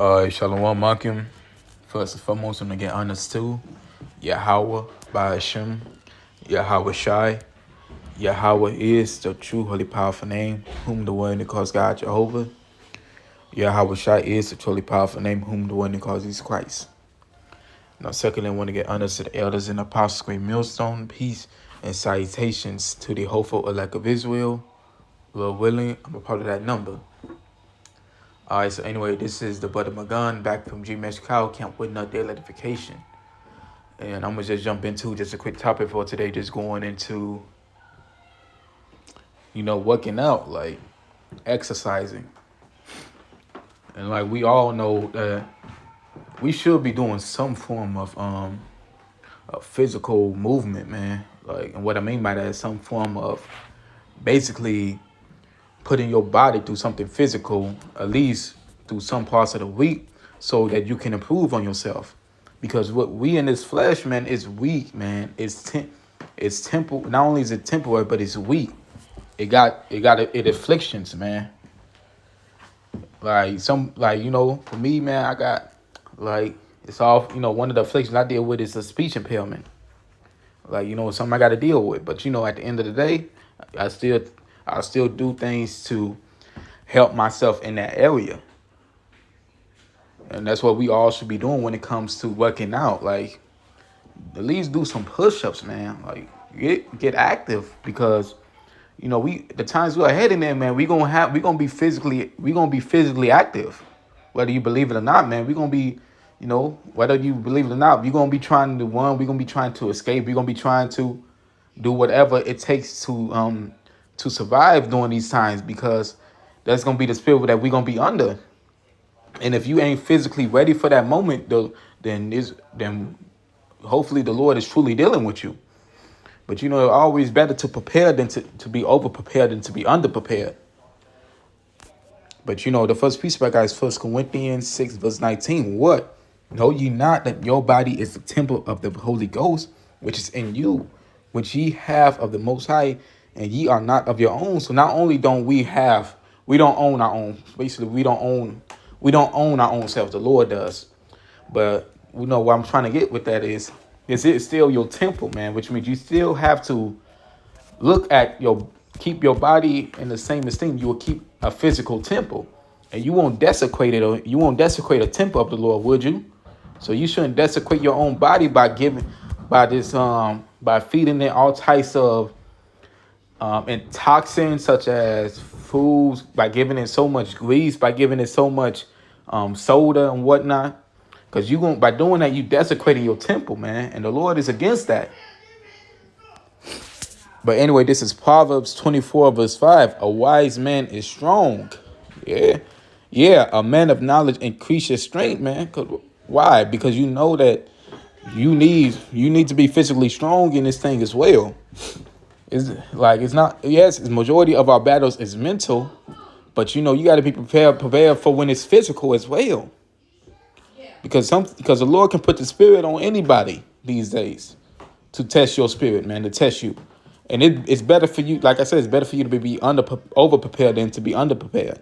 Shalom Makim. First and foremost, I'm gonna get honors too. Yahweh by Hashem. Yahweh Shai. Yahweh is the true, holy, powerful name, whom the one that calls God Jehovah. Yahweh Shai is the truly powerful name, whom the one that calls Jesus Christ. Now, secondly, I want to get honors to the elders and apostles, great millstone, peace, and salutations to the hopeful elect of Israel. Lord willing, I'm a part of that number. Alright, so anyway, this is the Brother Magan back from GMS Cow Camp with no daily edification. And I'm going to just jump into just a quick topic for today, just going into, working out, like exercising. And like we all know that we should be doing some form of physical movement, man. Like, and what I mean by that is some form of basically putting your body through something physical, at least through some parts of the week, so that you can improve on yourself. Because what we in this flesh, man, is weak, man. It's temple. Not only is it temporary, but it's weak. It afflictions, man. For me, man, I got it's all, one of the afflictions I deal with is a speech impairment. Something I got to deal with. But at the end of the day, I still do things to help myself in that area. And that's what we all should be doing when it comes to working out. Like, at least do some push-ups, man. Like, get active, because the times we're heading there, man, we're gonna be physically active. Whether you believe it or not, man, we're gonna be, whether you believe it or not, we're gonna be trying to run, we're gonna be trying to escape, we're gonna be trying to do whatever it takes to survive during these times, because that's gonna be the spirit that we're gonna be under. And if you ain't physically ready for that moment, then hopefully the Lord is truly dealing with you. But it's always better to prepare than to be over prepared than to be under prepared. But the first piece of guys, 1 Corinthians 6 verse 19. What? Know ye not that your body is the temple of the Holy Ghost, which is in you, which ye have of the Most High, and ye are not of your own. So not only don't we don't own our own. Basically, we don't own our own selves. The Lord does. But what I'm trying to get with that is it's still your temple, man, which means you still have to keep your body in the same esteem you will keep a physical temple. And you won't desecrate it, or you won't desecrate a temple of the Lord, would you? So you shouldn't desecrate your own body by feeding it all types of toxins, such as foods, by giving it so much grease, by giving it so much soda and whatnot. Because by doing that, you desecrating your temple, man. And the Lord is against that. But anyway, this is Proverbs 24 verse 5. A wise man is strong. Yeah. A man of knowledge increases strength, man. Why? Because you know that you need to be physically strong in this thing as well. It's majority of our battles is mental, but you got to be prepared for when it's physical as well. Because the Lord can put the spirit on anybody these days to test your spirit, man, to test you. And it's better for you, like I said, it's better for you to be over prepared than to be under prepared.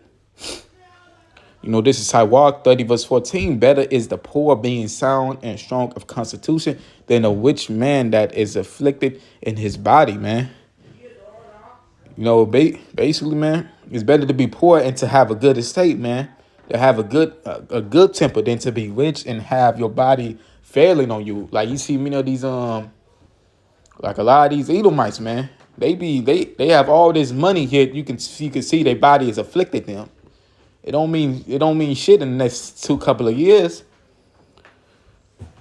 This is Sirach 30 verse 14. Better is the poor being sound and strong of constitution than a rich man that is afflicted in his body, man. Basically, man, it's better to be poor and to have a good estate, man. To have a good temper than to be rich and have your body failing on you. Like you see many of these like a lot of these Edomites, man. They have all this money here. You can see their body has afflicted them. It don't mean shit in the next couple of years.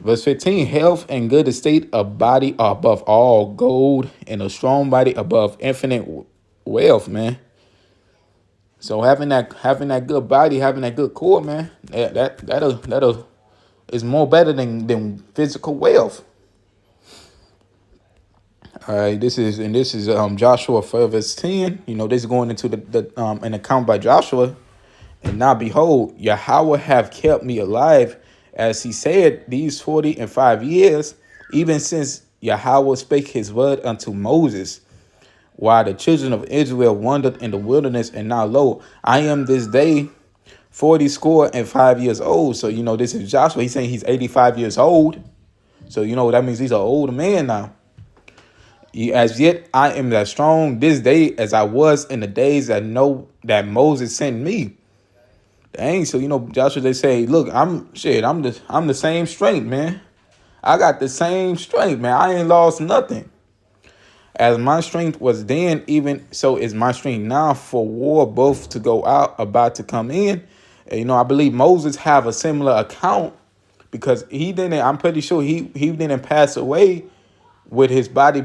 Verse 15, health and good estate of body are above all gold, and a strong body above infinite wealth, man. So having that good body, having that good core, man, that'll is more better than physical wealth. All right, this is Joshua 4 verse 10. This is going into an account by Joshua. And now behold, Yahweh have kept me alive, as he said, these 45 years, even since Yahweh spake his word unto Moses, while the children of Israel wandered in the wilderness. And now lo, I am this day 40 score and 5 years old. So, this is Joshua. He's saying he's 85 years old. So, that means he's an older man now. As yet, I am as strong this day as I was in the days that Moses sent me. Dang, so Joshua, they say, look, I'm the same strength, man. I got the same strength, man. I ain't lost nothing. As my strength was then, even so is my strength now for war, both to go out, about to come in. And, I believe Moses have a similar account because I'm pretty sure he didn't pass away with his body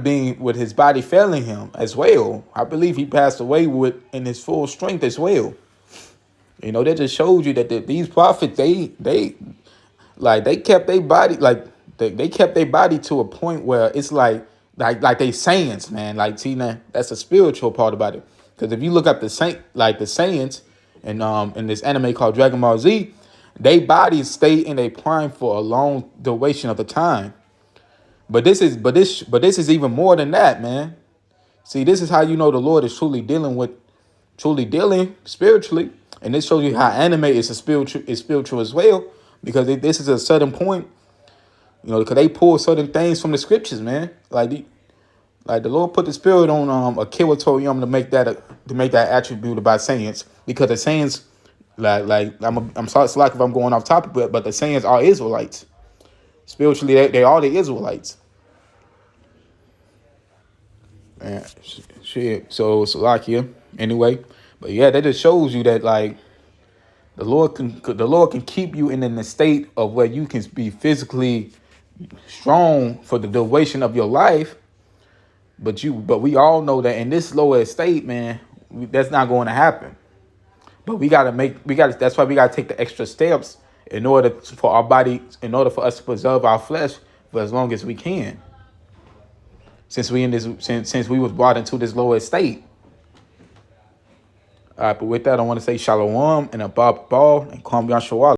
failing him as well. I believe he passed away in his full strength as well. That just shows you that these prophets, they kept their body, they kept their body to a point where it's like they sayings, man. Like, see, now that's a spiritual part about it. Because if you look up the sayings in this anime called Dragon Ball Z, they bodies stay in a prime for a long duration of the time. But this is even more than that, man. See, this is how the Lord is truly dealing spiritually, and this shows you how anime is spiritual as well, because this is a certain point, because they pull certain things from the scriptures, man. Like the Lord put the spirit on Akira Toriyama to make that attribute about sayings, because the sayings, I'm sorry, it's like if I'm going off topic, but the sayings are Israelites. Spiritually, they are the Israelites. Man, shit. So it's like here anyway, but yeah, that just shows you that the Lord can keep you in a state of where you can be physically strong for the duration of your life. But we all know that in this lower state, man, that's not going to happen. But that's why we gotta take the extra steps in order for us to preserve our flesh for as long as we can. Since we was brought into this lower state. All right, but with that, I want to say shalom and a ball and Kwam Yashua.